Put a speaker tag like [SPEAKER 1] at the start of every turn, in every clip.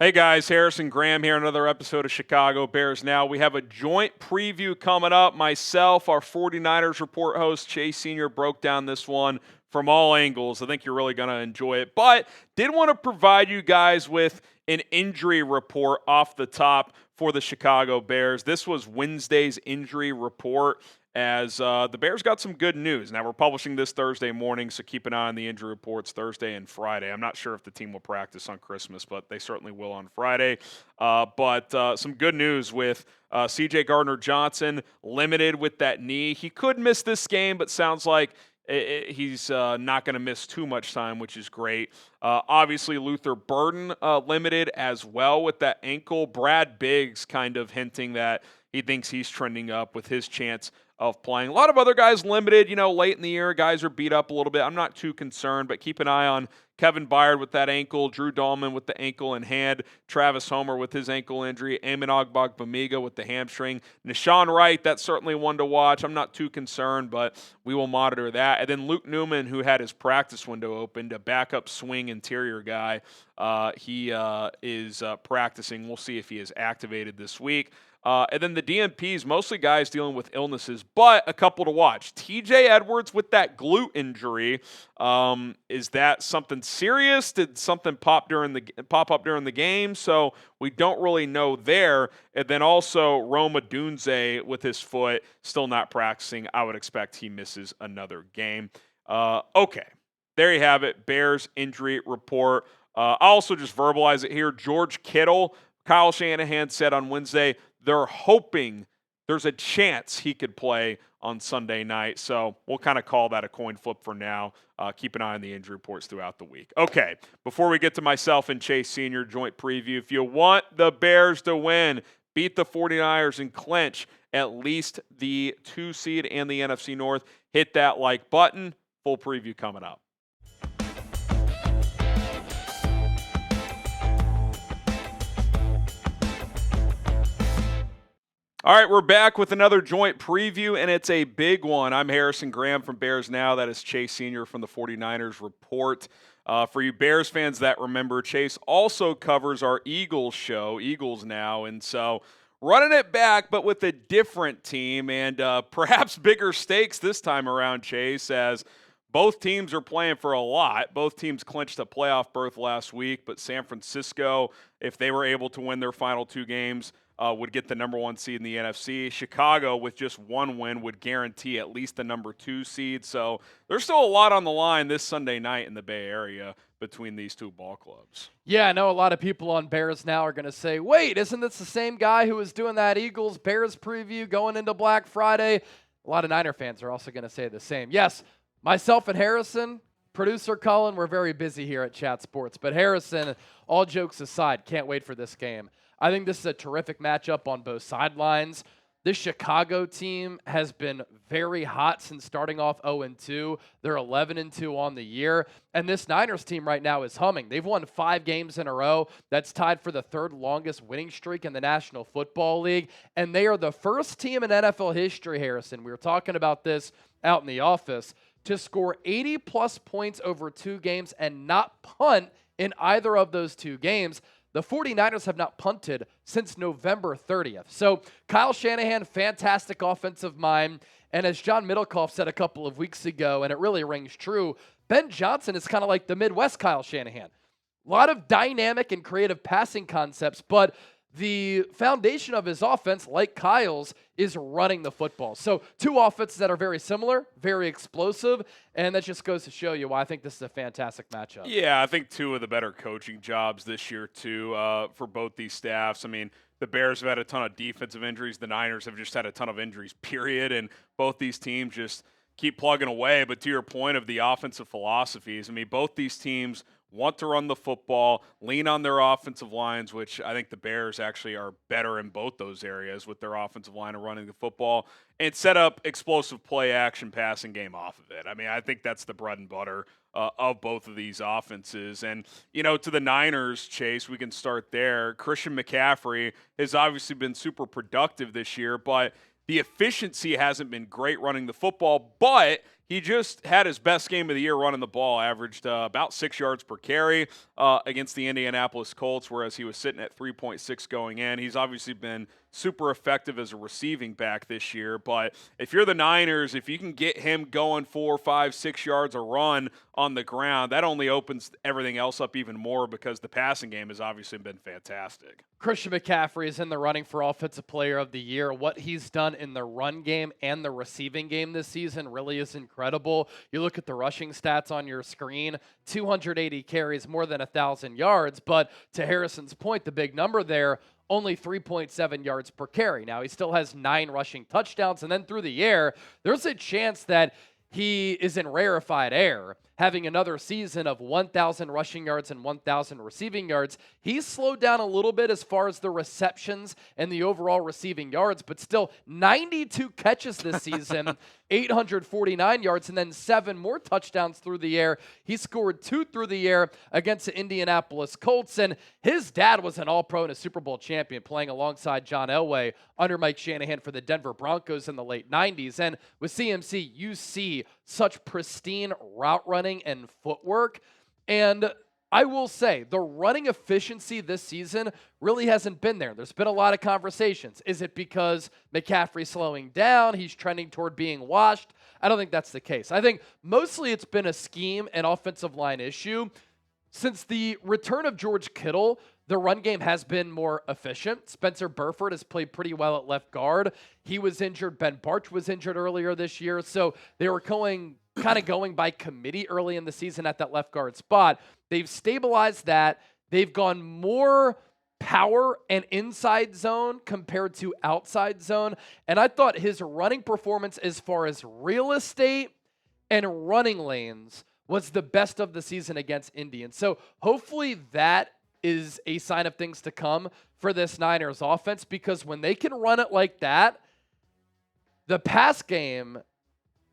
[SPEAKER 1] Hey guys, Harrison Graham here, another episode of Chicago Bears Now. We have a joint preview coming up. Myself, our 49ers report host, Chase Sr. broke down this one from all angles. I think you're really going to enjoy it. But did want to provide you guys with an injury report off the top for the Chicago Bears. This was Wednesday's injury report as the Bears got some good news. Now, we're publishing this Thursday morning, so keep an eye on the injury reports Thursday and Friday. I'm not sure if the team will practice on Christmas, but they certainly will on Friday. But some good news with C.J. Gardner-Johnson, limited with that knee. He could miss this game, but sounds like he's not going to miss too much time, which is great. Obviously, Luther Burden limited as well with that ankle. Brad Biggs kind of hinting that he thinks he's trending up with his chance of playing. A lot of other guys limited, late in the year. Guys are beat up a little bit. I'm not too concerned, but keep an eye on Kevin Byard with that ankle, Drew Dahlman with the ankle and hand, Travis Homer with his ankle injury, Eamon Ogbongbemiga with the hamstring. Nashawn Wright, that's certainly one to watch. I'm not too concerned, but we will monitor that. And then Luke Newman, who had his practice window opened, a backup swing interior guy. He is practicing. We'll see if he is activated this week. And then the DNPs, mostly guys dealing with illnesses, but a couple to watch. TJ Edwards with that glute injury. Is that something serious? Did something pop up during the game? So we don't really know there. And then also Roma Dunze with his foot, still not practicing. I would expect he misses another game. Okay, there you have it. Bears injury report. I'll also just verbalize it here. George Kittle, Kyle Shanahan said on Wednesday, they're hoping there's a chance he could play on Sunday night. So we'll kind of call that a coin flip for now. Keep an eye on the injury reports throughout the week. Okay, before we get to myself and Chase Sr. joint preview, if you want the Bears to win, beat the 49ers and clinch at least the 2 seed and the NFC North, hit that like button. Full preview coming up. All right, we're back with another joint preview, and it's a big one. I'm Harrison Graham from Bears Now. That is Chase Sr. from the 49ers Report. For you Bears fans that remember, Chase also covers our Eagles show, Eagles Now, and so running it back, but with a different team and perhaps bigger stakes this time around, Chase, as both teams are playing for a lot. Both teams clinched a playoff berth last week, but San Francisco, if they were able to win their final 2 games, would get the number 1 seed in the NFC. Chicago, with just 1 win, would guarantee at least the number 2 seed. So there's still a lot on the line this Sunday night in the Bay Area between these 2 ball clubs.
[SPEAKER 2] Yeah, I know a lot of people on Bears Now are going to say, wait, isn't this the same guy who was doing that Eagles-Bears preview going into Black Friday? A lot of Niner fans are also going to say the same. Yes, myself and Harrison, producer Cullen, we're very busy here at Chat Sports. But Harrison, all jokes aside, can't wait for this game. I think this is a terrific matchup on both sidelines. This Chicago team has been very hot since starting off 0-2. They're 11-2 on the year. And this Niners team right now is humming. They've won 5 games in a row. That's tied for the 3rd longest winning streak in the National Football League. And they are the first team in NFL history, Harrison, we were talking about this out in the office, to score 80-plus points over 2 games and not punt in either of those 2 games. The 49ers have not punted since November 30th. So Kyle Shanahan, fantastic offensive mind. And as John Middlecoff said a couple of weeks ago, and it really rings true, Ben Johnson is kind of like the Midwest Kyle Shanahan. A lot of dynamic and creative passing concepts, but the foundation of his offense, like Kyle's, is running the football. So 2 offenses that are very similar, very explosive, and that just goes to show you why I think this is a fantastic matchup.
[SPEAKER 1] Yeah, I think 2 of the better coaching jobs this year, too, for both these staffs. I mean, the Bears have had a ton of defensive injuries. The Niners have just had a ton of injuries, period, and both these teams just keep plugging away. But to your point of the offensive philosophies, I mean, both these teams want to run the football, lean on their offensive lines, which I think the Bears actually are better in both those areas with their offensive line and running the football, and set up explosive play action passing game off of it. I mean, I think that's the bread and butter of both of these offenses. And, to the Niners, Chase, we can start there. Christian McCaffrey has obviously been super productive this year, but the efficiency hasn't been great running the football, but he just had his best game of the year running the ball, averaged about 6 yards per carry against the Indianapolis Colts, whereas he was sitting at 3.6 going in. He's obviously been super effective as a receiving back this year, but if you're the Niners, if you can get him going 4, 5, 6 yards a run on the ground, that only opens everything else up even more because the passing game has obviously been fantastic.
[SPEAKER 2] Christian McCaffrey is in the running for Offensive Player of the Year. What he's done in the run game and the receiving game this season really is incredible. You look at the rushing stats on your screen, 280 carries, more than 1,000 yards. But to Harrison's point, the big number there, only 3.7 yards per carry. Now, he still has 9 rushing touchdowns. And then through the air, there's a chance that he is in rarefied air, having another season of 1,000 rushing yards and 1,000 receiving yards. He's slowed down a little bit as far as the receptions and the overall receiving yards, but still 92 catches this season, 849 yards, and then 7 more touchdowns through the air. He scored 2 through the air against the Indianapolis Colts, and his dad was an All-Pro and a Super Bowl champion, playing alongside John Elway under Mike Shanahan for the Denver Broncos in the late 90s. And with CMC, you see such pristine route running and footwork. And I will say, the running efficiency this season really hasn't been there. There's been a lot of conversations. Is it because McCaffrey's slowing down? He's trending toward being washed? I don't think that's the case. I think mostly it's been a scheme and offensive line issue. Since the return of George Kittle, the run game has been more efficient. Spencer Burford has played pretty well at left guard. He was injured. Ben Barch was injured earlier this year. So they were going by committee early in the season at that left guard spot. They've stabilized that. They've gone more power and inside zone compared to outside zone. And I thought his running performance as far as real estate and running lanes was the best of the season against Indy. And so hopefully that is a sign of things to come for this Niners offense, because when they can run it like that, the pass game,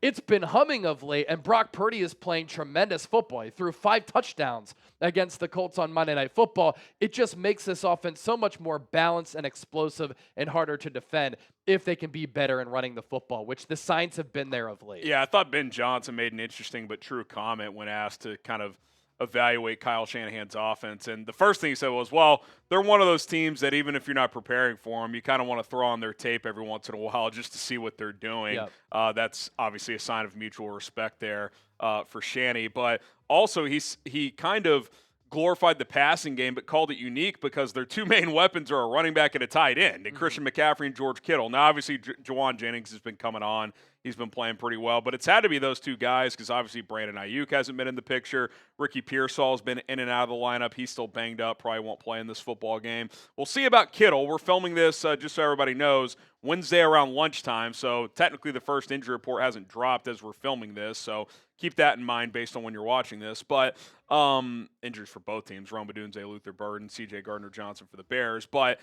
[SPEAKER 2] it's been humming of late, and Brock Purdy is playing tremendous football. He threw 5 touchdowns against the Colts on Monday Night Football. It just makes this offense so much more balanced and explosive and harder to defend if they can be better in running the football, which the signs have been there of late.
[SPEAKER 1] Yeah, I thought Ben Johnson made an interesting but true comment when asked to kind of evaluate Kyle Shanahan's offense. And the first thing he said was, well, they're one of those teams that even if you're not preparing for them, you kind of want to throw on their tape every once in a while just to see what they're doing. Yep. That's obviously a sign of mutual respect there for Shanny. But also he kind of glorified the passing game but called it unique because their 2 main weapons are a running back and a tight end, and Christian McCaffrey and George Kittle. Now, obviously, Juwan Jennings has been coming on. He's been playing pretty well, but it's had to be those 2 guys because obviously Brandon Ayuk hasn't been in the picture. Ricky Pearsall's been in and out of the lineup. He's still banged up, probably won't play in this football game. We'll see about Kittle. We're filming this, just so everybody knows, Wednesday around lunchtime, so technically the first injury report hasn't dropped as we're filming this, so keep that in mind based on when you're watching this. But injuries for both teams, Rome Odunze, Luther Burden, C.J. Gardner-Johnson for the Bears. But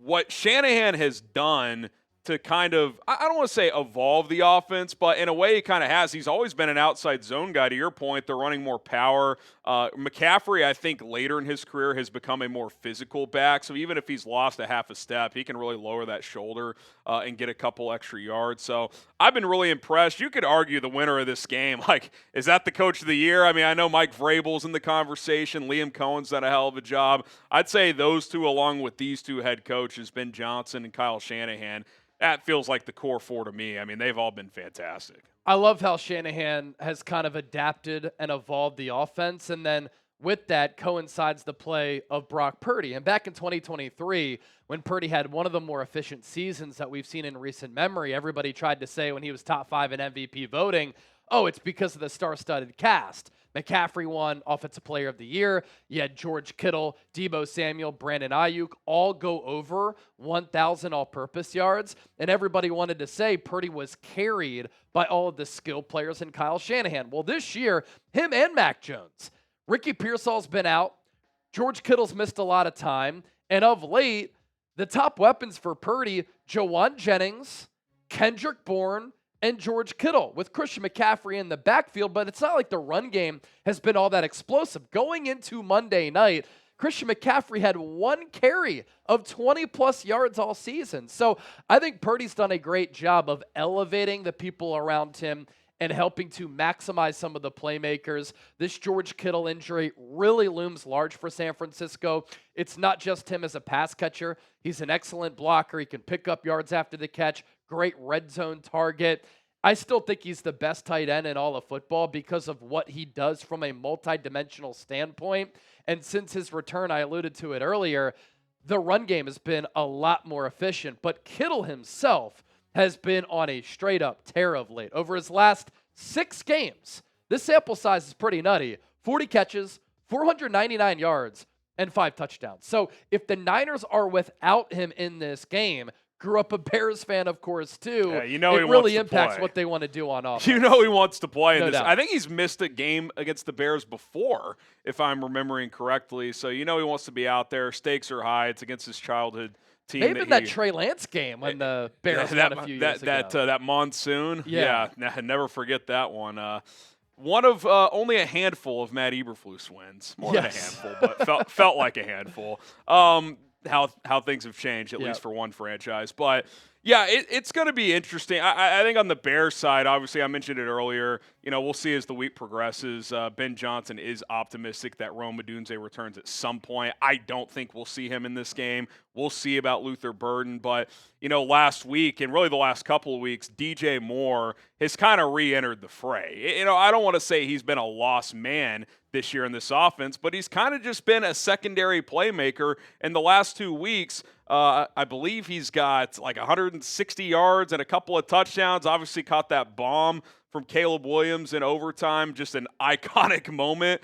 [SPEAKER 1] what Shanahan has done to kind of, I don't want to say evolve the offense, but in a way he kind of has. He's always been an outside zone guy. To your point, they're running more power. McCaffrey, I think, later in his career has become a more physical back. So even if he's lost a half a step, he can really lower that shoulder and get a couple extra yards. So I've been really impressed. You could argue the winner of this game, like, is that the coach of the year? I mean, I know Mike Vrabel's in the conversation. Liam Cohen's done a hell of a job. I'd say those 2, along with these 2 head coaches, Ben Johnson and Kyle Shanahan, that feels like the core 4 to me. I mean, they've all been fantastic.
[SPEAKER 2] I love how Shanahan has kind of adapted and evolved the offense, and then with that coincides the play of Brock Purdy. And back in 2023, when Purdy had one of the more efficient seasons that we've seen in recent memory, everybody tried to say when he was top 5 in MVP voting, oh, it's because of the star-studded cast. McCaffrey won Offensive Player of the Year. You had George Kittle, Deebo Samuel, Brandon Ayuk all go over 1,000 all-purpose yards, and everybody wanted to say Purdy was carried by all of the skill players in Kyle Shanahan. Well, this year, him and Mac Jones. Ricky Pearsall's been out. George Kittle's missed a lot of time. And of late, the top weapons for Purdy, Juwan Jennings, Kendrick Bourne, and George Kittle, with Christian McCaffrey in the backfield, but it's not like the run game has been all that explosive. Going into Monday night, Christian McCaffrey had 1 carry of 20-plus yards all season. So I think Purdy's done a great job of elevating the people around him and helping to maximize some of the playmakers. This George Kittle injury really looms large for San Francisco. It's not just him as a pass catcher. He's an excellent blocker. He can pick up yards after the catch, great red zone target. I still think he's the best tight end in all of football because of what he does from a multidimensional standpoint. And since his return, I alluded to it earlier, the run game has been a lot more efficient. But Kittle himself has been on a straight-up tear of late. Over his last 6 games, this sample size is pretty nutty. 40 catches, 499 yards, and 5 touchdowns. So if the Niners are without him in this game, grew up a Bears fan, of course, too.
[SPEAKER 1] Yeah, you know
[SPEAKER 2] it really impacts what they want to do on offense.
[SPEAKER 1] You know he wants to play in
[SPEAKER 2] No
[SPEAKER 1] this.
[SPEAKER 2] doubt.
[SPEAKER 1] I think he's missed a game against the Bears before, if I'm remembering correctly. So you know he wants to be out there. Stakes are high. It's against his childhood team.
[SPEAKER 2] Maybe that Trey Lance game when the Bears won a few years ago.
[SPEAKER 1] That monsoon.
[SPEAKER 2] Yeah.
[SPEAKER 1] Never forget that one. One of only a handful of Matt Eberflus wins. More than a handful, but felt like a handful. How things have changed, at least for one franchise. But, yeah, it's going to be interesting. I think on the Bears side, obviously I mentioned it earlier, we'll see as the week progresses. Ben Johnson is optimistic that Rome Odunze returns at some point. I don't think we'll see him in this game. We'll see about Luther Burden. But, last week and really the last couple of weeks, DJ Moore has kind of re-entered the fray. I don't want to say he's been a lost man this year in this offense, but he's kind of just been a secondary playmaker in the last 2 weeks. I believe he's got like 160 yards and a couple of touchdowns. Obviously caught that bomb from Caleb Williams in overtime, just an iconic moment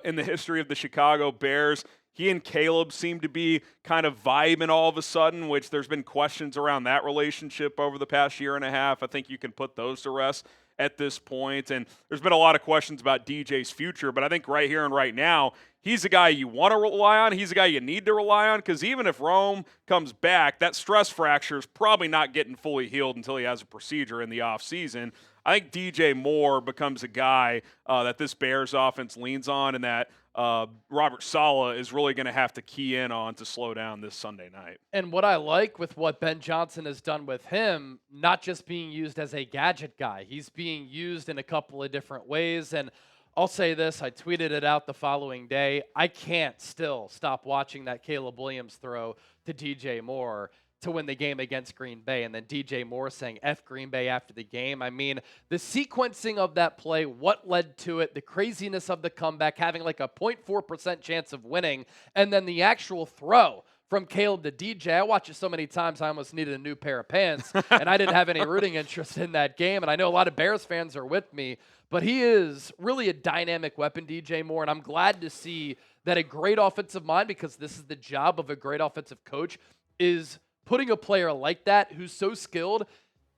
[SPEAKER 1] in the history of the Chicago Bears. He and Caleb seem to be kind of vibing all of a sudden, which there's been questions around that relationship over the past year and a half. I think you can put those to rest at this point. And there's been a lot of questions about DJ's future, but I think right here and right now, he's a guy you want to rely on. He's a guy you need to rely on because even if Rome comes back, that stress fracture is probably not getting fully healed until he has a procedure in the offseason. I think DJ Moore becomes a guy that this Bears offense leans on and that Robert Saleh is really going to have to key in on to slow down this Sunday night.
[SPEAKER 2] And what I like with what Ben Johnson has done with him, not just being used as a gadget guy, he's being used in a couple of different ways. And I'll say this, I tweeted it out the following day. I can't still stop watching that Caleb Williams throw to DJ Moore to win the game against Green Bay, and then DJ Moore saying F Green Bay after the game. I mean, the sequencing of that play, what led to it, the craziness of the comeback, having like a 0.4% chance of winning, and then the actual throw from Caleb to DJ. I watched it so many times I almost needed a new pair of pants, and I didn't have any rooting interest in that game, and I know a lot of Bears fans are with me, but he is really a dynamic weapon, DJ Moore, and I'm glad to see that a great offensive mind, because this is the job of a great offensive coach, is putting a player like that who's so skilled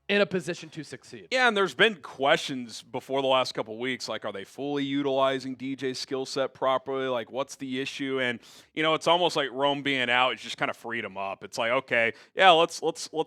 [SPEAKER 2] in a position to succeed.
[SPEAKER 1] Yeah, and there's been questions before the last couple of weeks, like, are they fully utilizing DJ's skill set properly? Like, what's the issue? And, it's almost like Rome being out, it's just kind of freed him up. It's like, okay, yeah, let's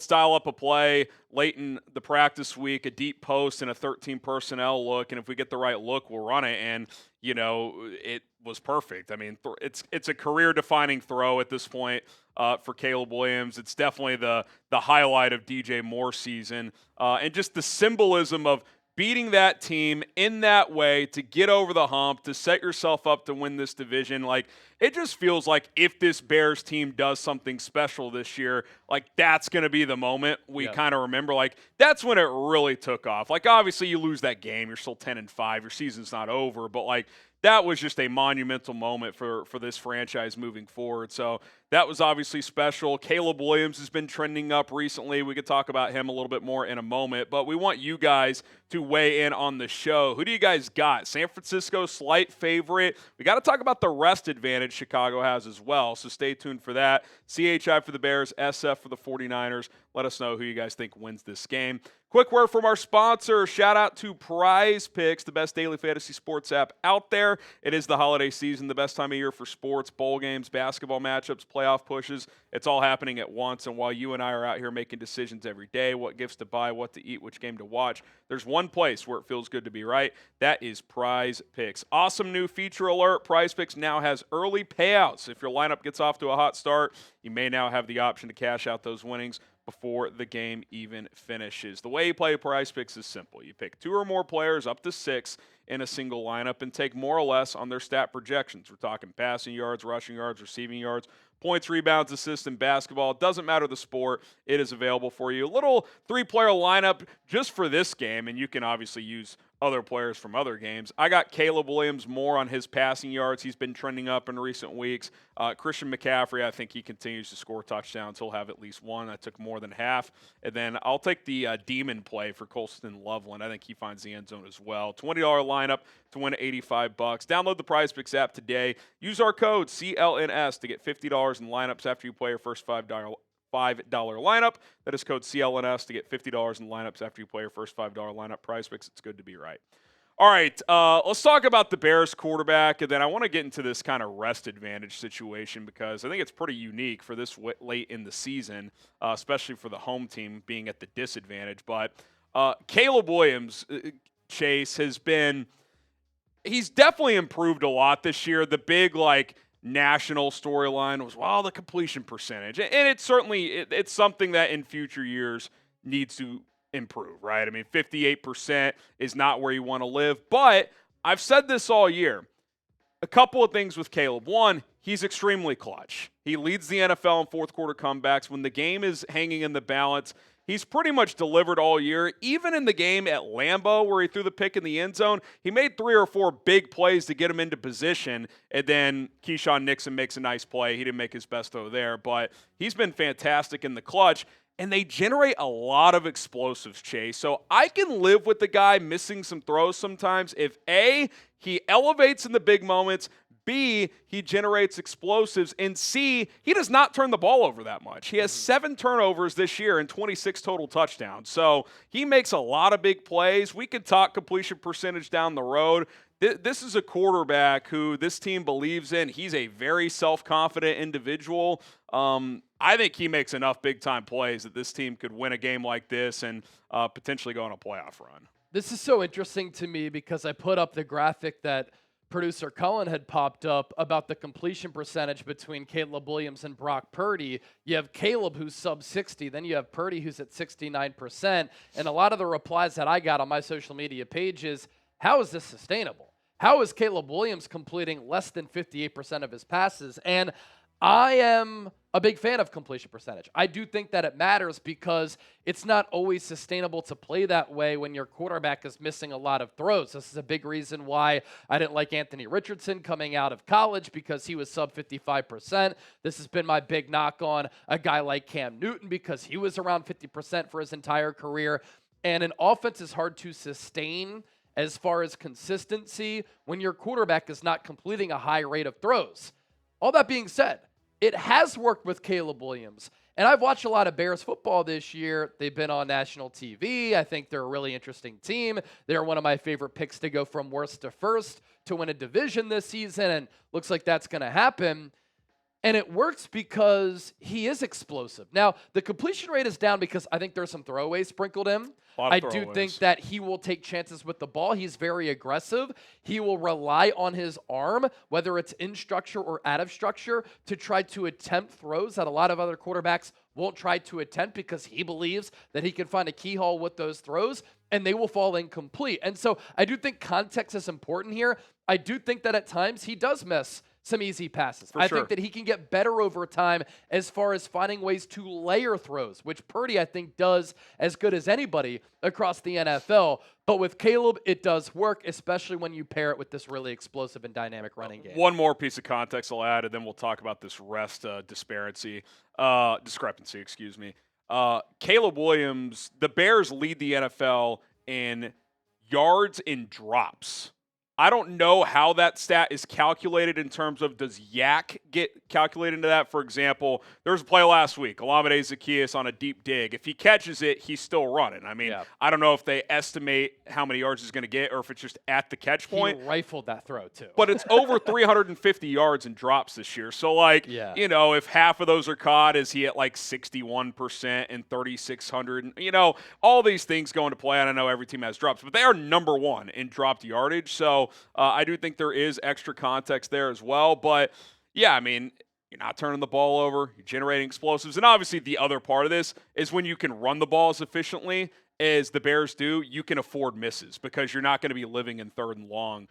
[SPEAKER 1] dial up a play late in the practice week, a deep post and a 13 personnel look, and if we get the right look, we'll run it. And, it was perfect. I mean, it's a career-defining throw at this point for Caleb Williams. It's definitely the highlight of DJ Moore's season. And just the symbolism of beating that team in that way to get over the hump, to set yourself up to win this division. Like, it just feels like if this Bears team does something special this year, like, that's going to be the moment we kind of remember. Like, that's when it really took off. Like, obviously you lose that game, you're still 10-5, your season's not over, but like, that was just a monumental moment for this franchise moving forward. So that was obviously special. Caleb Williams has been trending up recently. We could talk about him a little bit more in a moment, but we want you guys to weigh in on the show. Who do you guys got? San Francisco, slight favorite. We got to talk about the rest advantage Chicago has as well, so stay tuned for that. CHI for the Bears, SF for the 49ers. Let us know who you guys think wins this game. Quick word from our sponsor. Shout out to PrizePicks, the best daily fantasy sports app out there. It is the holiday season, the best time of year for sports, bowl games, basketball matchups, playoff pushes. It's all happening at once. And while you and I are out here making decisions every day, what gifts to buy, what to eat, which game to watch, there's one place where it feels good to be right. That is PrizePicks. Awesome new feature alert. PrizePicks now has early payouts. If your lineup gets off to a hot start, you may now have the option to cash out those winnings before the game even finishes. The way you play PrizePicks is simple. You pick 2 or more players, up to 6, in a single lineup and take more or less on their stat projections. We're talking passing yards, rushing yards, receiving yards, points, rebounds, assists in basketball. It doesn't matter the sport. It is available for you. A little 3-player lineup just for this game, and you can obviously use other players from other games. I got Caleb Williams more on his passing yards. He's been trending up in recent weeks. Christian McCaffrey, I think he continues to score touchdowns. He'll have at least one. I took more than half. And then I'll take the demon play for Colston Loveland. I think he finds the end zone as well. $20 lineup to win $85. Download the PrizePicks app today. Use our code CLNS to get $50 in lineups after you play your first $5 lineup. That is code CLNS to get $50 in lineups after you play your first $5 lineup. PrizePicks, it's good to be right. All right, let's talk about the Bears quarterback, and then I want to get into this kind of rest advantage situation because I think it's pretty unique for this late in the season, especially for the home team being at the disadvantage. But Caleb Williams, Chase, he's definitely improved a lot this year. The big, national storyline was, the completion percentage. And it's certainly, it's something that in future years needs to improve, right? I mean, 58% is not where you want to live. But I've said this all year. A couple of things with Caleb. One, he's extremely clutch. He leads the NFL in fourth quarter comebacks. When the game is hanging in the balance, he's pretty much delivered all year. Even in the game at Lambeau where he threw the pick in the end zone, he made 3 or 4 big plays to get him into position, and then Keyshawn Nixon makes a nice play. He didn't make his best throw there, but he's been fantastic in the clutch, and they generate a lot of explosives, Chase. So I can live with the guy missing some throws sometimes if A, he elevates in the big moments, B, he generates explosives, and C, he does not turn the ball over that much. He has 7 turnovers this year and 26 total touchdowns. So he makes a lot of big plays. We could talk completion percentage down the road. This is a quarterback who this team believes in. He's a very self-confident individual. I think he makes enough big-time plays that this team could win a game like this and potentially go on a playoff run.
[SPEAKER 2] This is so interesting to me because I put up the graphic that producer Cullen had popped up about the completion percentage between Caleb Williams and Brock Purdy. You have Caleb who's sub 60, then you have Purdy who's at 69%. And a lot of the replies that I got on my social media pages, how is this sustainable? How is Caleb Williams completing less than 58% of his passes? And I am a big fan of completion percentage. I do think that it matters because it's not always sustainable to play that way when your quarterback is missing a lot of throws. This is a big reason why I didn't like Anthony Richardson coming out of college because he was sub 55%. This has been my big knock on a guy like Cam Newton because he was around 50% for his entire career. And an offense is hard to sustain as far as consistency when your quarterback is not completing a high rate of throws. All that being said, it has worked with Caleb Williams. And I've watched a lot of Bears football this year. They've been on national TV. I think they're a really interesting team. They're one of my favorite picks to go from worst to first to win a division this season, and looks like that's going to happen. And it works because he is explosive. Now, the completion rate is down because I think there's some throwaways sprinkled in. I do think that he will take chances with the ball. He's very aggressive. He will rely on his arm, whether it's in structure or out of structure, to try to attempt throws that a lot of other quarterbacks won't try to attempt because he believes that he can find a keyhole with those throws, and they will fall incomplete. And so I do think context is important here. I do think that at times he does miss some easy passes. I think that he can get better over time as far as finding ways to layer throws, which Purdy, I think, does as good as anybody across the NFL. But with Caleb, it does work, especially when you pair it with this really explosive and dynamic running game.
[SPEAKER 1] One more piece of context I'll add, and then we'll talk about this rest discrepancy. Caleb Williams, the Bears lead the NFL in yards in drops I don't know how that stat is calculated in terms of does yak get calculated into that? For example, there was a play last week, Olamide Zaccheaus on a deep dig. If he catches it, he's still running. I mean,
[SPEAKER 2] Yeah.
[SPEAKER 1] I don't know if they estimate how many yards he's going to get or if it's just at the catch point.
[SPEAKER 2] He rifled that throw, too.
[SPEAKER 1] But it's over 350 yards and drops this year. So, like,
[SPEAKER 2] Yeah.
[SPEAKER 1] if half of those are caught, is he at like 61% and 3,600? All these things go into play. I don't know every team has drops, but they are number one in dropped yardage. So I do think there is extra context there as well. But, yeah, I mean, you're not turning the ball over. You're generating explosives. And obviously the other part of this is when you can run the ball as efficiently as the Bears do, you can afford misses because you're not going to be living in third and long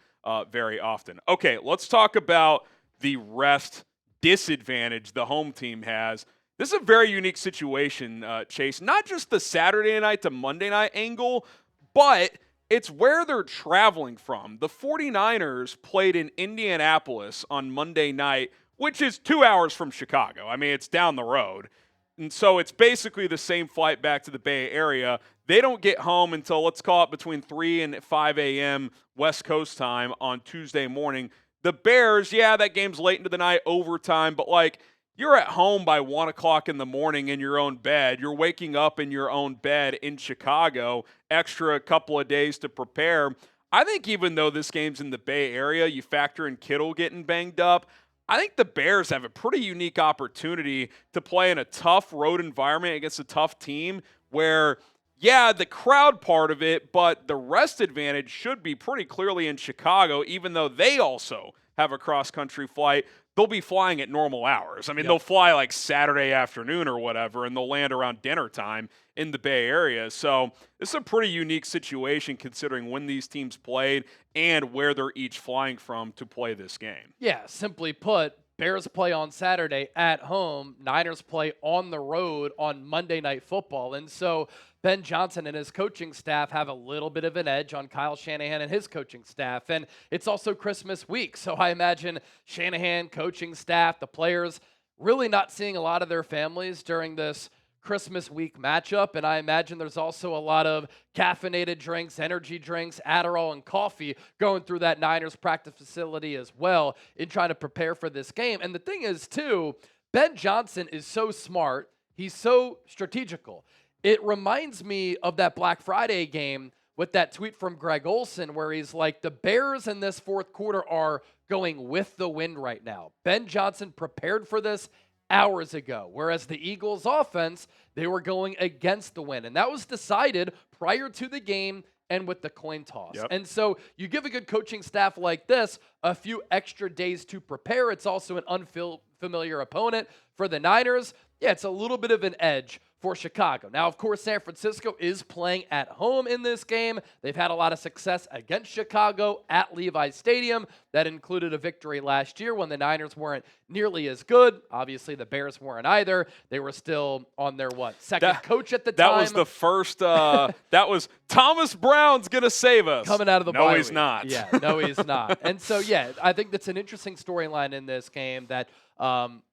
[SPEAKER 1] very often. Okay, let's talk about the rest disadvantage the home team has. This is a very unique situation, Chase. Not just the Saturday night to Monday night angle, but it's where they're traveling from. The 49ers played in Indianapolis on Monday night, which is 2 hours from Chicago. I mean, it's down the road. And so it's basically the same flight back to the Bay Area. They don't get home until, let's call it, between 3 and 5 a.m. West Coast time on Tuesday morning. The Bears, yeah, that game's late into the night, overtime, but like you're at home by 1 o'clock in the morning in your own bed. You're waking up in your own bed in Chicago, extra couple of days to prepare. I think even though this game's in the Bay Area, you factor in Kittle getting banged up, I think the Bears have a pretty unique opportunity to play in a tough road environment against a tough team where, yeah, the crowd part of it, but the rest advantage should be pretty clearly in Chicago, even though they also have a cross-country flight. They'll be flying at normal hours. I mean, They'll fly like Saturday afternoon or whatever, and they'll land around dinner time in the Bay Area. So this is a pretty unique situation considering when these teams played and where they're each flying from to play this game.
[SPEAKER 2] Yeah, simply put, Bears play on Saturday at home. Niners play on the road on Monday Night Football. And so Ben Johnson and his coaching staff have a little bit of an edge on Kyle Shanahan and his coaching staff. And it's also Christmas week. So I imagine Shanahan, coaching staff, the players really not seeing a lot of their families during this Christmas week matchup. And I imagine there's also a lot of caffeinated drinks, energy drinks, Adderall, and coffee going through that Niners practice facility as well in trying to prepare for this game. And the thing is, too, Ben Johnson is so smart. He's so strategical. It reminds me of that Black Friday game with that tweet from Greg Olson where he's like, the Bears in this fourth quarter are going with the wind right now. Ben Johnson prepared for this hours ago, whereas the Eagles offense, they were going against the wind. And that was decided prior to the game and with the coin toss.
[SPEAKER 1] Yep.
[SPEAKER 2] And so you give a good coaching staff like this a few extra days to prepare. It's also an unfamiliar opponent for the Niners. Yeah, it's a little bit of an edge for Chicago. Now, of course, San Francisco is playing at home in this game. They've had a lot of success against Chicago at Levi's Stadium. That included a victory last year when the Niners weren't nearly as good. Obviously, the Bears weren't either. They were still on their, second coach at the time.
[SPEAKER 1] That was the first, that was Thomas Brown's going to save us.
[SPEAKER 2] Coming out of the bye
[SPEAKER 1] No, he's
[SPEAKER 2] week.
[SPEAKER 1] not.
[SPEAKER 2] Yeah, no, he's not. And so, yeah, I think that's an interesting storyline in this game that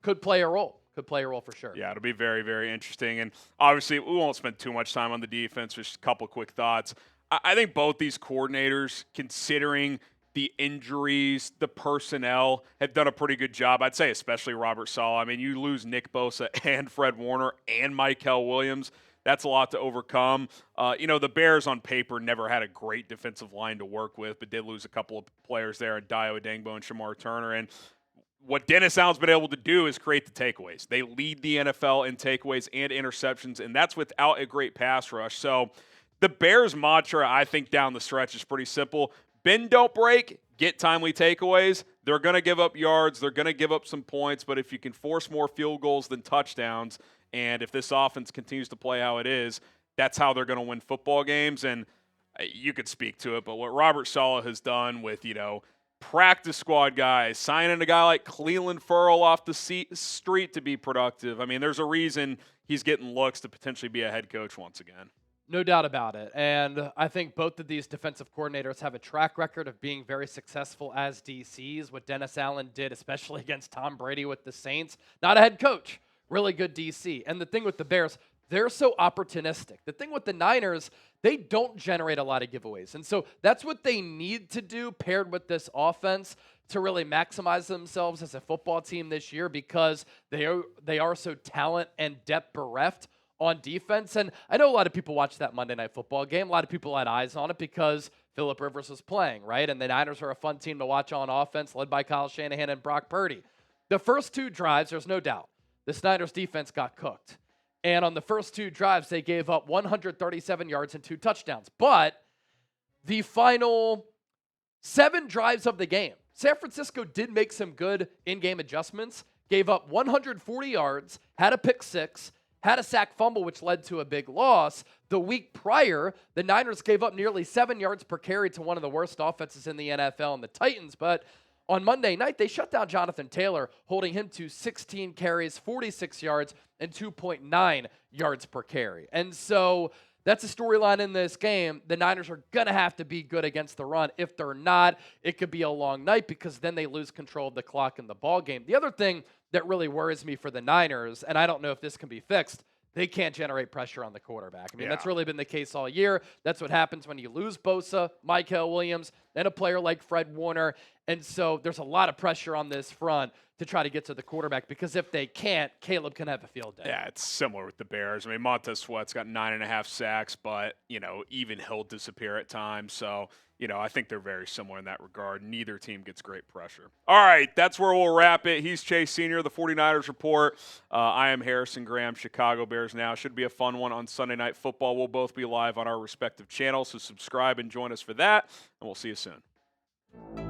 [SPEAKER 2] could play a role. Could play a role for sure.
[SPEAKER 1] Yeah, it'll be very, very interesting. And obviously, we won't spend too much time on the defense. Just a couple quick thoughts. I think both these coordinators, considering the injuries, the personnel, have done a pretty good job. I'd say especially Robert Saleh. I mean, you lose Nick Bosa and Fred Warner and Mykel Williams. That's a lot to overcome. The Bears on paper never had a great defensive line to work with, but did lose a couple of players there in Dio Odengbo and Shamar Turner. And what Dennis Allen's been able to do is create the takeaways. They lead the NFL in takeaways and interceptions, and that's without a great pass rush. So the Bears' mantra, I think, down the stretch is pretty simple. Bend, don't break, get timely takeaways. They're going to give up yards. They're going to give up some points, but if you can force more field goals than touchdowns, and if this offense continues to play how it is, that's how they're going to win football games. And you could speak to it, but what Robert Saleh has done with, practice squad guys, signing a guy like Cleveland Ferrell off the street to be productive. I mean, there's a reason he's getting looks to potentially be a head coach once again.
[SPEAKER 2] No doubt about it. And I think both of these defensive coordinators have a track record of being very successful as DCs. What Dennis Allen did, especially against Tom Brady with the Saints, not a head coach, really good DC. And the thing with the Bears, they're so opportunistic. The thing with the Niners, they don't generate a lot of giveaways. And so that's what they need to do paired with this offense to really maximize themselves as a football team this year, because they are so talent and depth bereft on defense. And I know a lot of people watched that Monday Night Football game. A lot of people had eyes on it because Phillip Rivers was playing, right? And the Niners are a fun team to watch on offense, led by Kyle Shanahan and Brock Purdy. The first 2 drives, there's no doubt, the Niners defense got cooked. And on the first 2 drives, they gave up 137 yards and 2 touchdowns. But the final 7 drives of the game, San Francisco did make some good in-game adjustments, gave up 140 yards, had a pick 6, had a sack fumble, which led to a big loss. The week prior, the Niners gave up nearly 7 yards per carry to one of the worst offenses in the NFL and the Titans. But on Monday night, they shut down Jonathan Taylor, holding him to 16 carries, 46 yards, and 2.9 yards per carry. And so that's a storyline in this game. The Niners are going to have to be good against the run. If they're not, it could be a long night, because then they lose control of the clock in the ball game. The other thing that really worries me for the Niners, and I don't know if this can be fixed, they can't generate pressure on the quarterback. I mean, that's really been the case all year. That's what happens when you lose Bosa, Micah Williams, and a player like Fred Warner. And so there's a lot of pressure on this front to try to get to the quarterback, because if they can't, Caleb can have a field day.
[SPEAKER 1] Yeah, it's similar with the Bears. I mean, Montez Sweat's got 9.5 sacks, but, even he'll disappear at times. So, I think they're very similar in that regard. Neither team gets great pressure. All right, that's where we'll wrap it. He's Chase Sr., the 49ers Report. I am Harrison Graham, Chicago Bears Now. Should be a fun one on Sunday Night Football. We'll both be live on our respective channels, so subscribe and join us for that, and we'll see you soon.